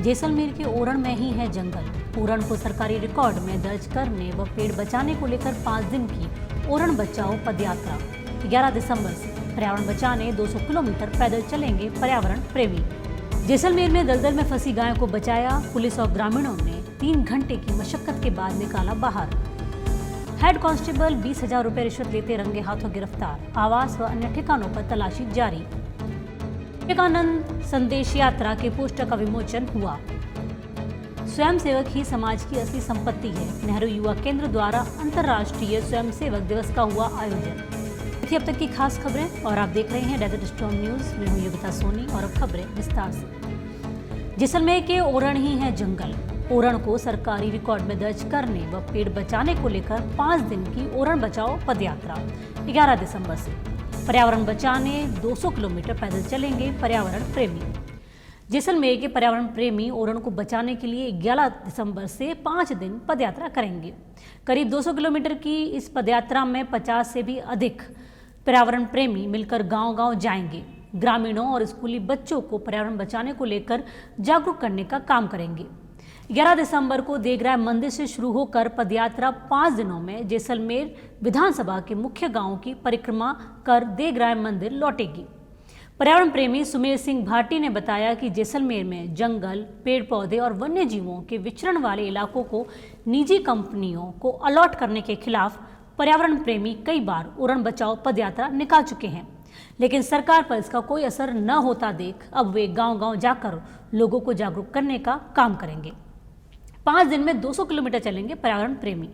जैसलमेर के ओरण में ही है जंगल। ओरण को सरकारी रिकॉर्ड में दर्ज करने व पेड़ बचाने को लेकर 5 दिन की ओरण बचाओ पदयात्रा 11 दिसंबर से पर्यावरण बचाने 200 किलोमीटर पैदल चलेंगे पर्यावरण प्रेमी। जैसलमेर में दलदल में फंसी गायों को बचाया। पुलिस और ग्रामीणों ने 3 घंटे की मशक्कत के बाद निकाला बाहर। हेड कांस्टेबल 20,000 रुपए रिश्वत लेते रंगे हाथों गिरफ्तार। आवास व अन्य ठिकानों पर तलाशी जारी। विवेकानंद संदेश यात्रा के पोस्टर का विमोचन हुआ। स्वयंसेवक ही समाज की असली संपत्ति है। नेहरू युवा केंद्र द्वारा अंतर्राष्ट्रीय स्वयंसेवक दिवस का हुआ आयोजन। थी अब तक की खास खबरें और आप देख रहे हैं डेजर्ट स्टॉर्म न्यूज। मैं हूं योगिता सोनी और अब खबरें विस्तार से। जैसलमेर के ओरण ही है जंगल। ओरण को सरकारी रिकॉर्ड में दर्ज करने व पेड़ बचाने को लेकर 5 दिन की ओरण बचाओ पदयात्रा 11 दिसंबर से पर्यावरण बचाने 200 किलोमीटर पैदल चलेंगे पर्यावरण प्रेमी। जैसलमेर के पर्यावरण प्रेमी ओरण को बचाने के लिए 11 दिसंबर से 5 दिन पदयात्रा करेंगे। करीब 200 किलोमीटर की इस पदयात्रा में 50 से भी अधिक पर्यावरण प्रेमी मिलकर गांव-गांव जाएंगे। ग्रामीणों और स्कूली बच्चों को पर्यावरण बचाने को लेकर जागरूक करने का काम करेंगे। 11 दिसंबर को देगराय मंदिर से शुरू होकर पदयात्रा 5 दिनों में जैसलमेर विधानसभा के मुख्य गांवों की परिक्रमा कर देगराय मंदिर लौटेगी। पर्यावरण प्रेमी सुमेर सिंह भाटी ने बताया कि जैसलमेर में जंगल, पेड़ पौधे और वन्य जीवों के विचरण वाले इलाकों को निजी कंपनियों को अलॉट करने के खिलाफ पर्यावरण प्रेमी कई बार ओरण बचाओ पदयात्रा निकाल चुके हैं, लेकिन सरकार पर इसका कोई असर न होता देख अब वे गांव-गांव जाकर लोगों को जागरूक करने का काम करेंगे। 5 दिन में 200 किलोमीटर चलेंगे पर्यावरण प्रेमी।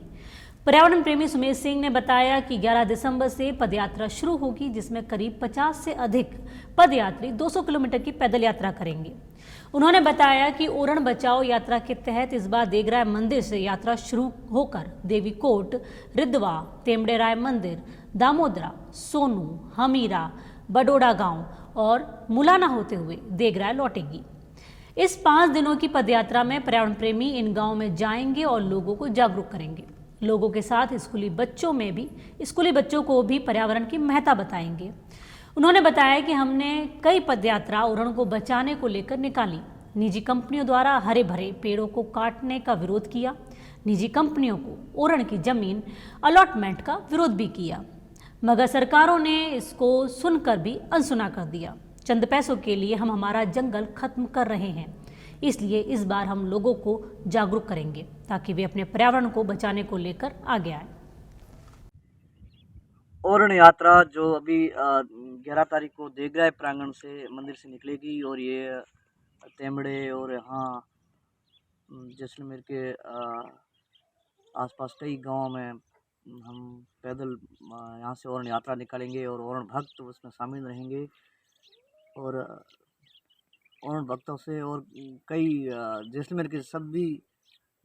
पर्यावरण प्रेमी सुमेर सिंह ने बताया कि 11 दिसंबर से पदयात्रा शुरू होगी, जिसमें करीब 50 से अधिक पदयात्री 200 किलोमीटर की पैदल यात्रा करेंगे। उन्होंने बताया कि ओरण बचाओ यात्रा के तहत इस बार देगराय मंदिर से यात्रा शुरू होकर देवीकोट, रिद्धवा, तेमड़ेराय मंदिर, दामोदरा, सोनू, हमीरा, बडोड़ा गांव और मुलाना होते हुए देगराय लौटेगी। इस 5 दिनों की पदयात्रा में पर्यावरण प्रेमी इन गांवों में जाएंगे और लोगों को जागरूक करेंगे। लोगों के साथ स्कूली बच्चों को भी पर्यावरण की महत्ता बताएंगे। उन्होंने बताया कि हमने कई पदयात्रा ओरण को बचाने को लेकर निकाली। निजी कंपनियों द्वारा हरे भरे पेड़ों को काटने का विरोध किया। निजी कंपनियों को ओरण की जमीन अलॉटमेंट का विरोध भी किया, मगर सरकारों ने इसको सुनकर भी अनसुना कर दिया। चंद पैसों के लिए हम हमारा जंगल खत्म कर रहे हैं, इसलिए इस बार हम लोगों को जागरूक करेंगे ताकि वे अपने पर्यावरण को बचाने को लेकर आगे आए। ओरण यात्रा जो अभी 11 तारीख को देगराय प्रांगण से मंदिर से निकलेगी और ये तेमड़े और यहाँ जैसलमेर के आसपास कई गांवों में हम पैदल यहाँ से ओरण यात्रा निकालेंगे और ओरण भक्त उसमें शामिल रहेंगे। और ओरण भक्तों से और कई जैसलमेर के सभी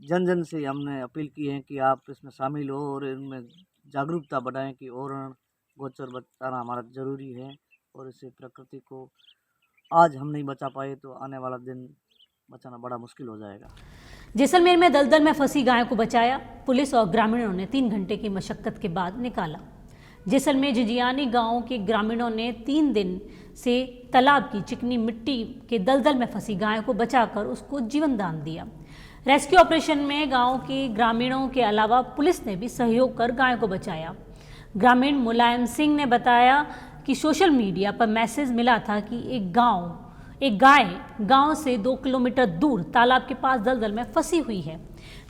जन से हमने अपील की है कि आप इसमें शामिल हो और इनमें जागरूकता बढ़ाएं कि ओरण गोचर बचाना हमारा ज़रूरी है और इससे प्रकृति को आज हम नहीं बचा पाए तो आने वाला दिन बचाना बड़ा मुश्किल हो जाएगा। जैसलमेर में दलदल में फंसी गायों को बचाया। पुलिस और ग्रामीणों ने 3 घंटे की मशक्कत के बाद निकाला। जैसलमेर झिझियानी गांव के ग्रामीणों ने 3 दिन से तालाब की चिकनी मिट्टी के दलदल में फंसी गायों को बचाकर उसको जीवन दान दिया। रेस्क्यू ऑपरेशन में गांव के ग्रामीणों के अलावा पुलिस ने भी सहयोग कर गायों को बचाया। ग्रामीण मुलायम सिंह ने बताया कि सोशल मीडिया पर मैसेज मिला था कि एक गाय गांव से 2 किलोमीटर दूर तालाब के पास दलदल में फंसी हुई है।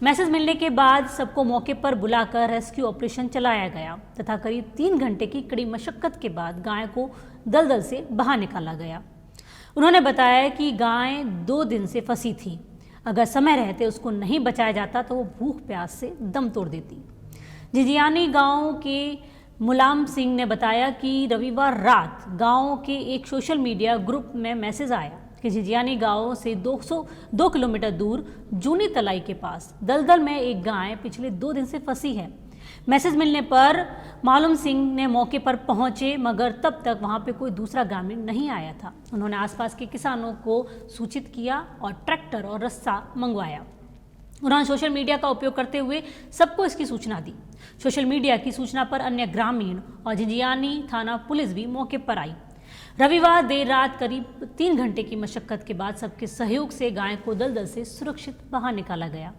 मैसेज मिलने के बाद सबको मौके पर बुलाकर रेस्क्यू ऑपरेशन चलाया गया तथा करीब 3 घंटे की कड़ी मशक्कत के बाद गाय को दलदल से बाहर निकाला गया। उन्होंने बताया कि गाय 2 दिन से फंसी थी। अगर समय रहते उसको नहीं बचाया जाता तो वो भूख प्यास से दम तोड़ देती। झिझियानी गांव के मुलायम सिंह ने बताया कि रविवार रात गांव के एक सोशल मीडिया ग्रुप में मैसेज आया कि झिझियानी गांव से 2 किलोमीटर दूर जूनी तलाई के पास दलदल में एक गाय पिछले 2 दिन से फंसी है। मैसेज मिलने पर मुलायम सिंह ने मौके पर पहुंचे, मगर तब तक वहां पे कोई दूसरा ग्रामीण नहीं आया था। उन्होंने आसपास के किसानों को सूचित किया और ट्रैक्टर और रस्सा मंगवाया। उन्होंने सोशल मीडिया का उपयोग करते हुए सबको इसकी सूचना दी। सोशल मीडिया की सूचना पर अन्य ग्रामीण और झिझियानी थाना पुलिस भी मौके पर आई। रविवार देर रात करीब 3 घंटे की मशक्कत के बाद सबके सहयोग से गाय को दलदल से सुरक्षित बाहर निकाला गया।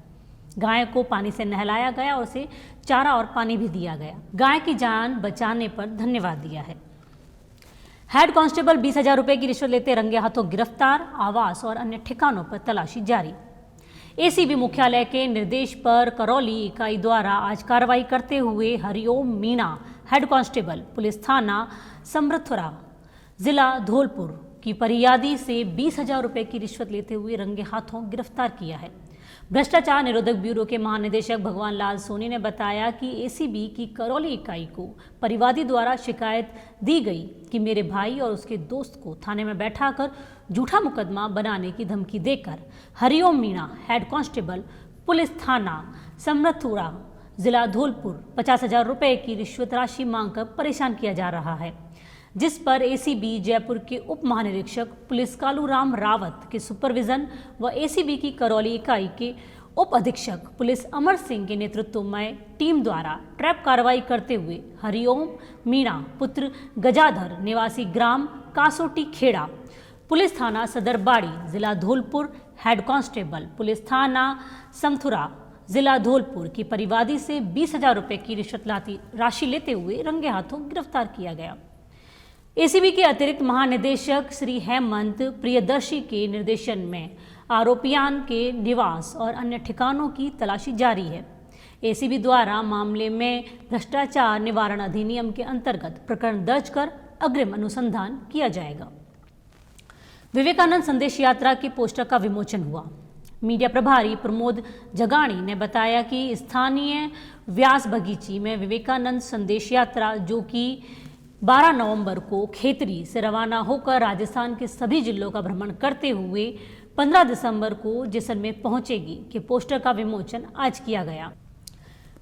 गाय को पानी से नहलाया गया और उसे चारा और पानी भी दिया गया। गाय की जान बचाने पर धन्यवाद दिया है। हेड कांस्टेबल 20,000 रुपए की रिश्वत लेते रंगे हाथों गिरफ्तार, आवास और अन्य ठिकानों पर तलाशी जारी। एसीबी मुख्यालय के निर्देश पर करौली इकाई द्वारा आज कार्रवाई करते हुए Hariom Meena head constable police थाना समृथुरा जिला धौलपुर की फरियादी से 20,000 रुपए की रिश्वत लेते हुए रंगे हाथों गिरफ्तार किया है। भ्रष्टाचार निरोधक ब्यूरो के महानिदेशक भगवान लाल सोनी ने बताया कि एसीबी की करौली इकाई को परिवादी द्वारा शिकायत दी गई कि मेरे भाई और उसके दोस्त को थाने में बैठाकर झूठा मुकदमा बनाने की धमकी देकर Hariom Meena head constable police थाना समृथुरा जिला धौलपुर 50,000 रुपए की रिश्वत राशि मांगकर परेशान किया जा रहा है, जिस पर एसीबी जयपुर के उप महानिरीक्षक पुलिस कालूराम रावत के सुपरविजन व एसीबी की करौली इकाई के उप अधीक्षक पुलिस अमर सिंह के नेतृत्व में टीम द्वारा ट्रैप कार्रवाई करते हुए हरिओम मीणा पुत्र गजाधर निवासी ग्राम कासोटी खेड़ा पुलिस थाना सदरबाड़ी जिला धौलपुर हेड कांस्टेबल पुलिस थाना समथुरा जिला धौलपुर की परिवादी से 20,000 रुपए की रिश्वत राशि लेते हुए रंगे हाथों गिरफ्तार किया गया। एसीबी के अतिरिक्त महानिदेशक श्री हेमंत प्रियदर्शी के निर्देशन में आरोपियां के निवास और अन्य ठिकानों की तलाशी जारी है। एसीबी द्वारा मामले में भ्रष्टाचार निवारण अधिनियम के अंतर्गत प्रकरण दर्ज कर अग्रिम अनुसंधान किया जाएगा। विवेकानंद संदेश यात्रा के पोस्टर का विमोचन हुआ। मीडिया प्रभारी प्रमोद जगाणी ने बताया कि स्थानीय व्यास बगीची में विवेकानंद संदेश यात्रा जो कि 12 नवंबर को खेतरी से रवाना होकर राजस्थान के सभी जिलों का भ्रमण करते हुए 15 दिसंबर को जैसलमेर पहुंचेगी के पोस्टर का विमोचन आज किया गया।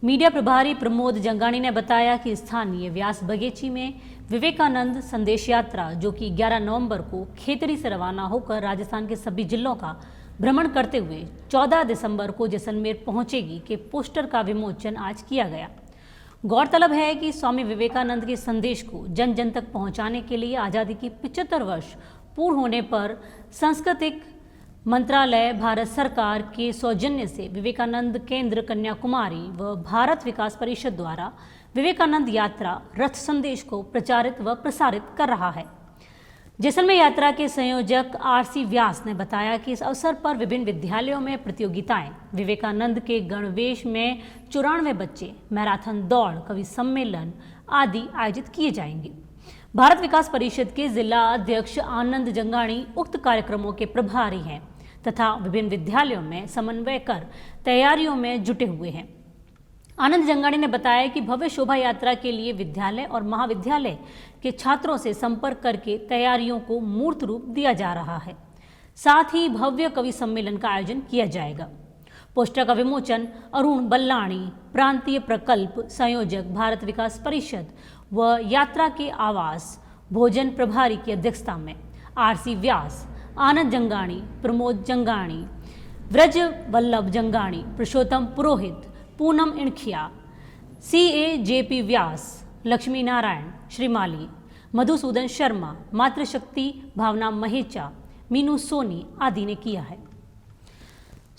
मीडिया प्रभारी प्रमोद जंगाणी ने बताया कि स्थानीय व्यास बगीची में विवेकानंद संदेश यात्रा जो कि 11 नवंबर को खेतरी से रवाना होकर राजस्थान के सभी जिलों का भ्रमण करते हुए 14 दिसंबर को जैसलमेर पहुंचेगी के पोस्टर का विमोचन आज किया गया। गौरतलब है कि स्वामी विवेकानंद के संदेश को जन जन तक पहुंचाने के लिए आज़ादी की 75 वर्ष पूर्ण होने पर सांस्कृतिक मंत्रालय भारत सरकार के सौजन्य से विवेकानंद केंद्र कन्याकुमारी व भारत विकास परिषद द्वारा विवेकानंद यात्रा रथ संदेश को प्रचारित व प्रसारित कर रहा है। जैसलमेर यात्रा के संयोजक आरसी व्यास ने बताया कि इस अवसर पर विभिन्न विद्यालयों में प्रतियोगिताएं, विवेकानंद के गणवेश में 94 बच्चे, मैराथन दौड़, कवि सम्मेलन आदि आयोजित किए जाएंगे। भारत विकास परिषद के जिला अध्यक्ष आनंद जंगाणी उक्त कार्यक्रमों के प्रभारी हैं तथा विभिन्न विद्यालयों में समन्वय कर तैयारियों में जुटे हुए हैं। आनंद जंगाणी ने बताया कि भव्य शोभा यात्रा के लिए विद्यालय और महाविद्यालय के छात्रों से संपर्क करके तैयारियों को मूर्त रूप दिया जा रहा है। साथ ही भव्य कवि सम्मेलन का आयोजन किया जाएगा। पोस्टर का विमोचन अरुण बल्लाणी, प्रांतीय प्रकल्प संयोजक भारत विकास परिषद व यात्रा के आवास भोजन प्रभारी की अध्यक्षता में आरसी व्यास, आनंद जंगाणी, प्रमोद जंगाणी, व्रज वल्लभ जंगाणी, पुरुषोत्तम पुरोहित, पूनम इणखिया, CAJP व्यास, लक्ष्मी नारायण श्रीमाली, मधुसूदन शर्मा, मातृशक्ति भावना महेचा, मीनू सोनी आदि ने किया है।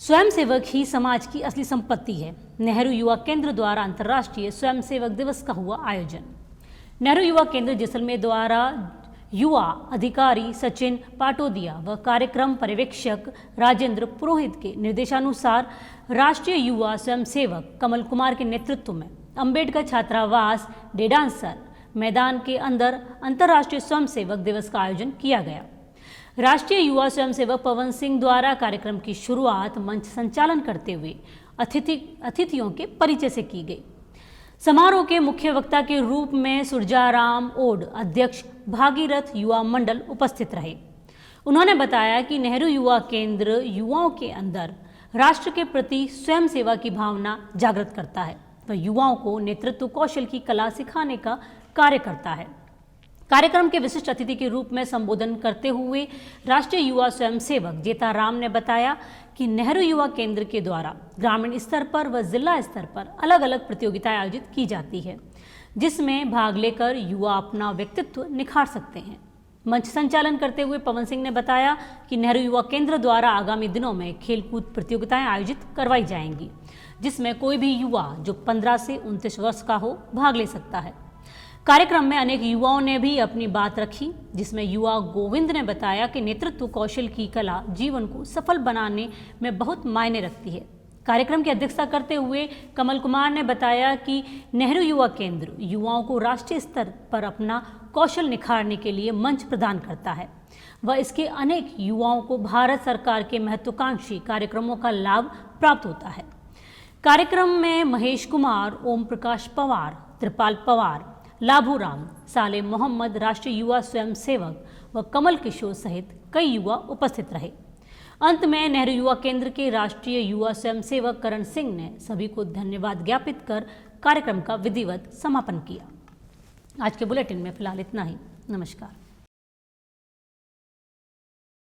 स्वयंसेवक ही समाज की असली संपत्ति है। नेहरू युवा केंद्र द्वारा अंतर्राष्ट्रीय स्वयंसेवक दिवस का हुआ आयोजन। नेहरू युवा केंद्र जैसलमेर द्वारा युवा अधिकारी सचिन पाटोदिया व कार्यक्रम पर्यवेक्षक राजेंद्र पुरोहित के निर्देशानुसार राष्ट्रीय युवा स्वयंसेवक कमल कुमार के नेतृत्व में अंबेडकर छात्रावास डेडांसर मैदान के अंदर अंतर्राष्ट्रीय स्वयंसेवक दिवस का आयोजन किया गया। राष्ट्रीय युवा स्वयंसेवक पवन सिंह द्वारा कार्यक्रम की शुरुआत मंच संचालन करते हुए अतिथियों के परिचय से की गई। समारोह के मुख्य वक्ता के रूप में सुरजाराम ओड अध्यक्ष भागीरथ युवा मंडल उपस्थित रहे। उन्होंने बताया कि नेहरू युवा केंद्र युवाओं के अंदर राष्ट्र के प्रति स्वयं सेवा की भावना जागृत करता है व युवाओं को नेतृत्व कौशल की कला सिखाने का कार्य करता है। कार्यक्रम के विशिष्ट अतिथि के रूप में संबोधन करते हुए राष्ट्रीय युवा स्वयंसेवक जेता राम ने बताया कि नेहरू युवा केंद्र के द्वारा ग्रामीण स्तर पर व जिला स्तर पर अलग अलग प्रतियोगिताएं आयोजित की जाती है, जिसमें भाग लेकर युवा अपना व्यक्तित्व निखार सकते हैं। मंच संचालन करते हुए पवन सिंह ने बताया कि नेहरू युवा केंद्र द्वारा आगामी दिनों में खेलकूद प्रतियोगिताएं आयोजित करवाई जाएंगी, जिसमें कोई भी युवा जो 15 से 29 वर्ष का हो भाग ले सकता है। कार्यक्रम में अनेक युवाओं ने भी अपनी बात रखी, जिसमें युवा गोविंद ने बताया कि नेतृत्व कौशल की कला जीवन को सफल बनाने में बहुत मायने रखती है। कार्यक्रम की अध्यक्षता करते हुए कमल कुमार ने बताया कि नेहरू युवा केंद्र युवाओं को राष्ट्रीय स्तर पर अपना कौशल निखारने के लिए मंच प्रदान करता है व इसके अनेक युवाओं को भारत सरकार के महत्वाकांक्षी कार्यक्रमों का लाभ प्राप्त होता है। कार्यक्रम में महेश कुमार, ओम प्रकाश पवार, त्रिपाल पवार, लाभू राम, साले मोहम्मद, राष्ट्रीय युवा स्वयंसेवक व कमल किशोर सहित कई युवा उपस्थित रहे। अंत में नेहरू युवा केंद्र के राष्ट्रीय युवा स्वयंसेवक करण सिंह ने सभी को धन्यवाद ज्ञापित कर कार्यक्रम का विधिवत समापन किया। आज के बुलेटिन में फिलहाल इतना ही। नमस्कार।